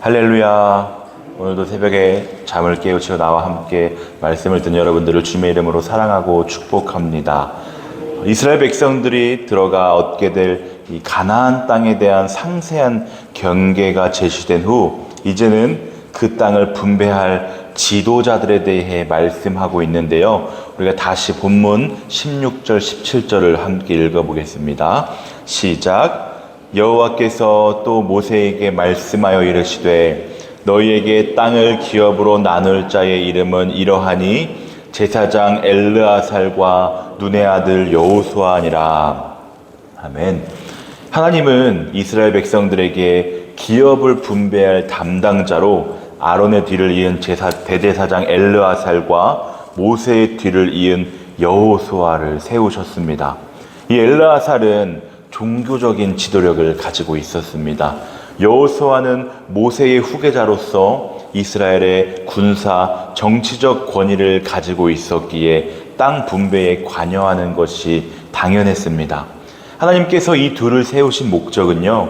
할렐루야. 오늘도 새벽에 잠을 깨우쳐 나와 함께 말씀을 듣는 여러분들을 주님의 이름으로 사랑하고 축복합니다. 이스라엘 백성들이 들어가 얻게 될 이 가나안 땅에 대한 상세한 경계가 제시된 후 이제는 그 땅을 분배할 지도자들에 대해 말씀하고 있는데요. 우리가 다시 본문 16절 17절을 함께 읽어보겠습니다. 시작. 여호와께서 또 모세에게 말씀하여 이르시되 너희에게 땅을 기업으로 나눌 자의 이름은 이러하니 제사장 엘르아살과 눈의 아들 여호수아니라. 아멘. 하나님은 이스라엘 백성들에게 기업을 분배할 담당자로 아론의 뒤를 이은 대제사장 엘르아살과 모세의 뒤를 이은 여호수아를 세우셨습니다. 이 엘르아살은 종교적인 지도력을 가지고 있었습니다. 여호수아는 모세의 후계자로서 이스라엘의 군사, 정치적 권위를 가지고 있었기에 땅 분배에 관여하는 것이 당연했습니다. 하나님께서 이 둘을 세우신 목적은요,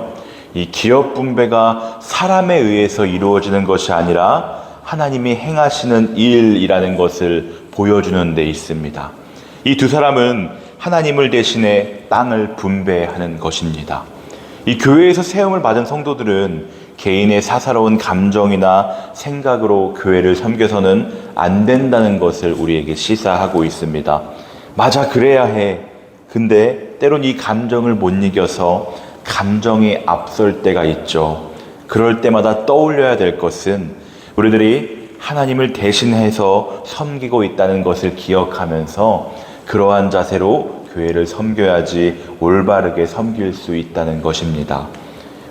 이 기업 분배가 사람에 의해서 이루어지는 것이 아니라 하나님이 행하시는 일이라는 것을 보여주는 데 있습니다. 이 두 사람은 하나님을 대신해 땅을 분배하는 것입니다. 이 교회에서 세움을 받은 성도들은 개인의 사사로운 감정이나 생각으로 교회를 섬겨서는 안 된다는 것을 우리에게 시사하고 있습니다. 맞아, 그래야 해. 근데 때론 이 감정을 못 이겨서 감정이 앞설 때가 있죠. 그럴 때마다 떠올려야 될 것은 우리들이 하나님을 대신해서 섬기고 있다는 것을 기억하면서 그러한 자세로 교회를 섬겨야지 올바르게 섬길 수 있다는 것입니다.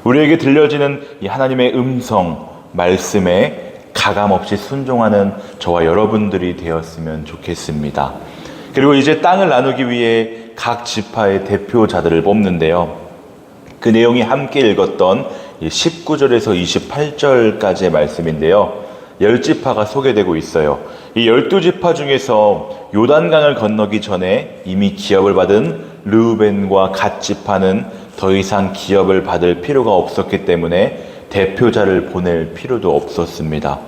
우리에게 들려지는 이 하나님의 음성, 말씀에 가감없이 순종하는 저와 여러분들이 되었으면 좋겠습니다. 그리고 이제 땅을 나누기 위해 각 지파의 대표자들을 뽑는데요. 그 내용이 함께 읽었던 19절에서 28절까지의 말씀인데요. 10지파가 소개되고 있어요. 이 12지파 중에서 요단강을 건너기 전에 이미 기업을 받은 르우벤과 갓 지파는 더 이상 기업을 받을 필요가 없었기 때문에 대표자를 보낼 필요도 없었습니다.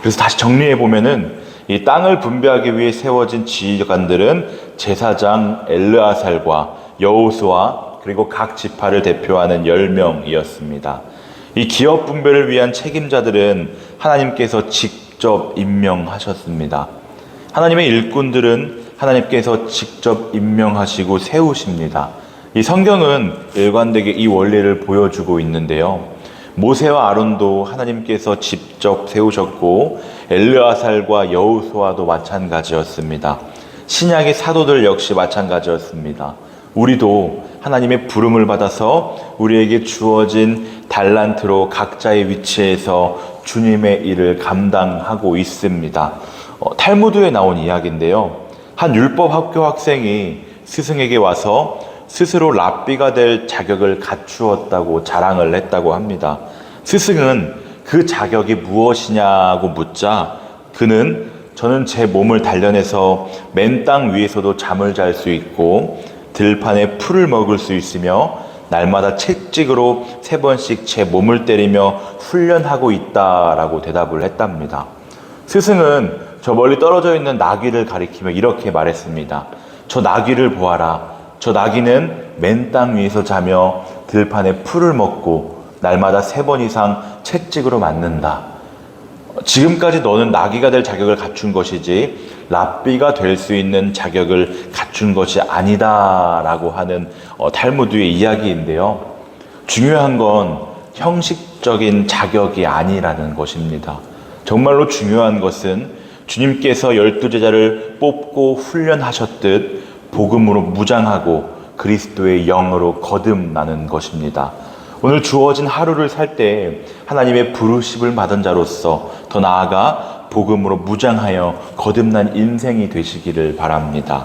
그래서 다시 정리해 보면은 이 땅을 분배하기 위해 세워진 지휘관들은 제사장 엘르아살과 여호수아 그리고 각 지파를 대표하는 10명이었습니다. 이 기업 분배를 위한 책임자들은 하나님께서 직접 임명하셨습니다. 하나님의 일꾼들은 하나님께서 직접 임명하시고 세우십니다. 이 성경은 일관되게 이 원리를 보여주고 있는데요. 모세와 아론도 하나님께서 직접 세우셨고 엘르아살과 여호수아도 마찬가지였습니다. 신약의 사도들 역시 마찬가지였습니다. 우리도 하나님의 부름을 받아서 우리에게 주어진 달란트로 각자의 위치에서 주님의 일을 감당하고 있습니다. 탈무드에 나온 이야기인데요. 한 율법 학교 학생이 스승에게 와서 스스로 랍비가 될 자격을 갖추었다고 자랑을 했다고 합니다. 스승은 그 자격이 무엇이냐고 묻자 그는 저는 제 몸을 단련해서 맨 땅 위에서도 잠을 잘 수 있고 들판에 풀을 먹을 수 있으며 날마다 채찍으로 3번씩 제 몸을 때리며 훈련하고 있다라고 대답을 했답니다. 스승은 저 멀리 떨어져 있는 나귀를 가리키며 이렇게 말했습니다. 저 나귀를 보아라. 저 나귀는 맨 땅 위에서 자며 들판에 풀을 먹고 날마다 3번 이상 채찍으로 맞는다. 지금까지 너는 나귀가 될 자격을 갖춘 것이지 랍비가 될 수 있는 자격을 갖춘 것이 아니다 라고 하는 탈무드의 이야기인데요. 중요한 건 형식적인 자격이 아니라는 것입니다. 정말로 중요한 것은 주님께서 12제자를 뽑고 훈련하셨듯 복음으로 무장하고 그리스도의 영으로 거듭나는 것입니다. 오늘 주어진 하루를 살 때 하나님의 부르심을 받은 자로서 더 나아가 복음으로 무장하여 거듭난 인생이 되시기를 바랍니다.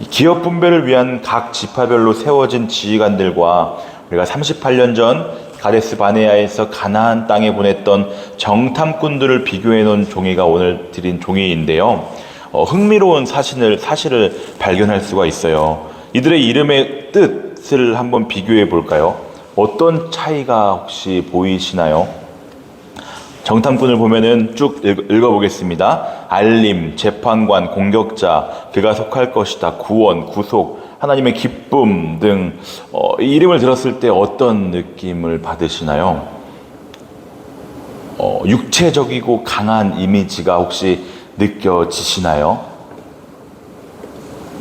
기업 분배를 위한 각 지파별로 세워진 지휘관들과 우리가 38년 전 가데스 바네아에서 가나안 땅에 보냈던 정탐꾼들을 비교해 놓은 종이가 오늘 드린 종이인데요. 흥미로운 사실을 발견할 수가 있어요. 이들의 이름의 뜻을 한번 비교해 볼까요? 어떤 차이가 혹시 보이시나요? 정탐꾼을 보면은 쭉 읽어보겠습니다. 알림, 재판관, 공격자, 그가 속할 것이다, 구원, 구속, 하나님의 기쁨 등 이 이름을 들었을 때 어떤 느낌을 받으시나요? 육체적이고 강한 이미지가 혹시 느껴지시나요?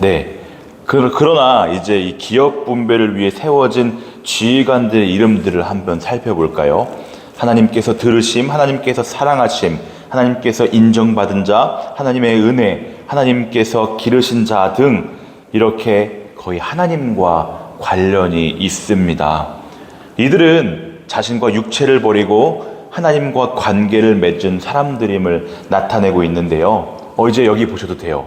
네. 그러나 이제 이 기업 분배를 위해 세워진 지휘관들의 이름들을 한번 살펴볼까요? 하나님께서 들으심, 하나님께서 사랑하심, 하나님께서 인정받은 자, 하나님의 은혜, 하나님께서 기르신 자 등 이렇게 거의 하나님과 관련이 있습니다. 이들은 자신과 육체를 버리고 하나님과 관계를 맺은 사람들임을 나타내고 있는데요. 이제 여기 보셔도 돼요.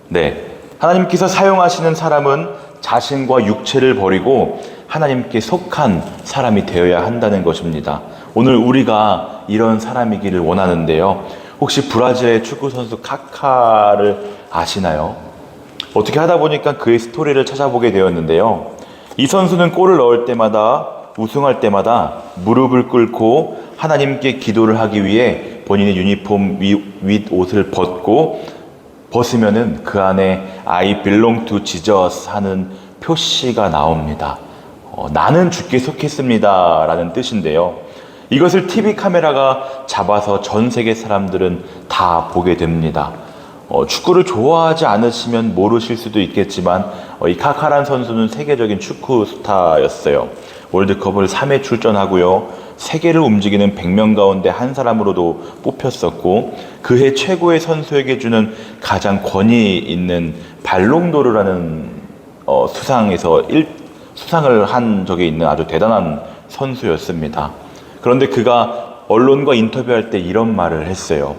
네. 하나님께서 사용하시는 사람은 자신과 육체를 버리고 하나님께 속한 사람이 되어야 한다는 것입니다. 오늘 우리가 이런 사람이기를 원하는데요. 혹시 브라질의 축구 선수 카카를 아시나요? 어떻게 하다 보니까 그의 스토리를 찾아보게 되었는데요. 이 선수는 골을 넣을 때마다, 우승할 때마다 무릎을 꿇고 하나님께 기도를 하기 위해 본인의 유니폼 윗 옷을 벗으면은 그 안에 I belong to Jesus 하는 표시가 나옵니다. 나는 주께 속했습니다 라는 뜻인데요. 이것을 TV 카메라가 잡아서 전 세계 사람들은 다 보게 됩니다. 축구를 좋아하지 않으시면 모르실 수도 있겠지만 이 카카란 선수는 세계적인 축구 스타였어요. 월드컵을 3회 출전하고요. 세계를 움직이는 100명 가운데 한 사람으로도 뽑혔었고 그해 최고의 선수에게 주는 가장 권위 있는 발롱도르라는 수상에서 수상을 한 적이 있는 아주 대단한 선수였습니다. 그런데 그가 언론과 인터뷰할 때 이런 말을 했어요.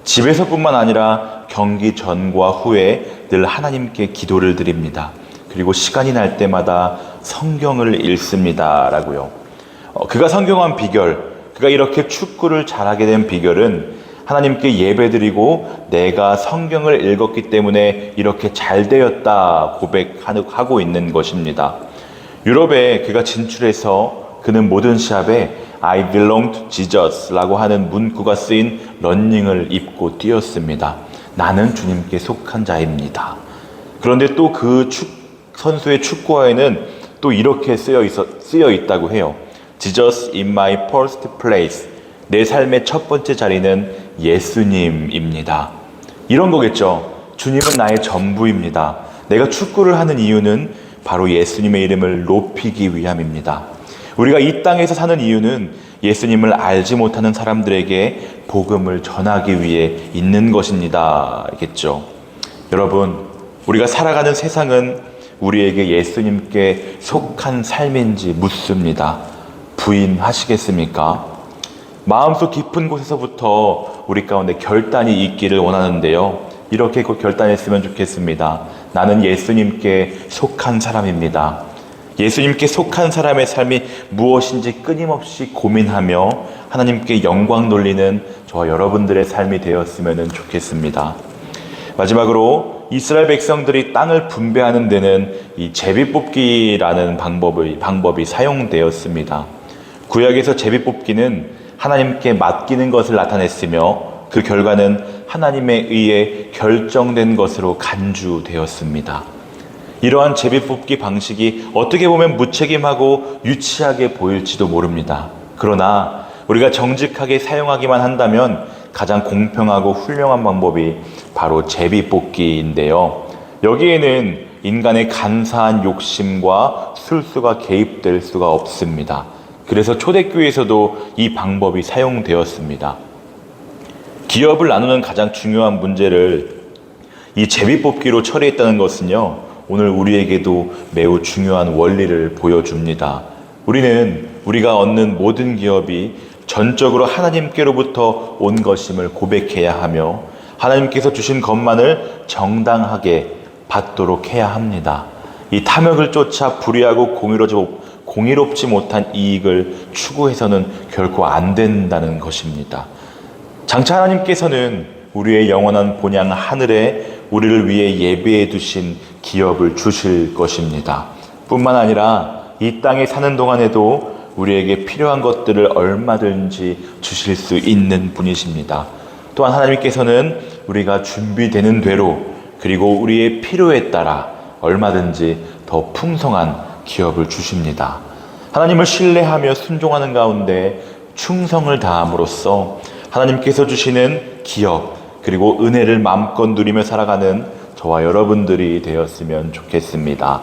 집에서뿐만 아니라 경기 전과 후에 늘 하나님께 기도를 드립니다. 그리고 시간이 날 때마다 성경을 읽습니다 라고요. 그가 성경한 비결, 그가 이렇게 축구를 잘하게 된 비결은 하나님께 예배드리고 내가 성경을 읽었기 때문에 이렇게 잘 되었다 고백하고 있는 것입니다. 유럽에 그가 진출해서 그는 모든 시합에 I belong to Jesus 라고 하는 문구가 쓰인 러닝을 입고 뛰었습니다. 나는 주님께 속한 자입니다. 그런데 또 그 선수의 축구화에는 또 이렇게 쓰여 있다고 해요. Jesus in my first place. 내 삶의 첫 번째 자리는 예수님입니다. 이런 거겠죠. 주님은 나의 전부입니다. 내가 축구를 하는 이유는 바로 예수님의 이름을 높이기 위함입니다. 우리가 이 땅에서 사는 이유는 예수님을 알지 못하는 사람들에게 복음을 전하기 위해 있는 것입니다. 겠죠. 여러분, 우리가 살아가는 세상은 우리에게 예수님께 속한 삶인지 묻습니다. 부인하시겠습니까? 마음속 깊은 곳에서부터 우리 가운데 결단이 있기를 원하는데요. 이렇게 결단했으면 좋겠습니다. 나는 예수님께 속한 사람입니다. 예수님께 속한 사람의 삶이 무엇인지 끊임없이 고민하며 하나님께 영광 돌리는 저와 여러분들의 삶이 되었으면 좋겠습니다. 마지막으로 이스라엘 백성들이 땅을 분배하는 데는 이 제비뽑기라는 방법이 사용되었습니다. 구약에서 제비뽑기는 하나님께 맡기는 것을 나타냈으며 그 결과는 하나님에 의해 결정된 것으로 간주되었습니다. 이러한 제비뽑기 방식이 어떻게 보면 무책임하고 유치하게 보일지도 모릅니다. 그러나 우리가 정직하게 사용하기만 한다면 가장 공평하고 훌륭한 방법이 바로 제비뽑기인데요. 여기에는 인간의 간사한 욕심과 술수가 개입될 수가 없습니다. 그래서 초대교회에서도 이 방법이 사용되었습니다. 기업을 나누는 가장 중요한 문제를 이 제비뽑기로 처리했다는 것은요, 오늘 우리에게도 매우 중요한 원리를 보여줍니다. 우리는 우리가 얻는 모든 기업이 전적으로 하나님께로부터 온 것임을 고백해야 하며 하나님께서 주신 것만을 정당하게 받도록 해야 합니다. 이 탐욕을 쫓아 불의하고 공의롭지 못한 이익을 추구해서는 결코 안 된다는 것입니다. 장차 하나님께서는 우리의 영원한 본향 하늘에 우리를 위해 예비해 두신 기업을 주실 것입니다. 뿐만 아니라 이 땅에 사는 동안에도 우리에게 필요한 것들을 얼마든지 주실 수 있는 분이십니다. 또한 하나님께서는 우리가 준비되는 대로 그리고 우리의 필요에 따라 얼마든지 더 풍성한 기업을 주십니다. 하나님을 신뢰하며 순종하는 가운데 충성을 다함으로써 하나님께서 주시는 기업 그리고 은혜를 마음껏 누리며 살아가는 저와 여러분들이 되었으면 좋겠습니다.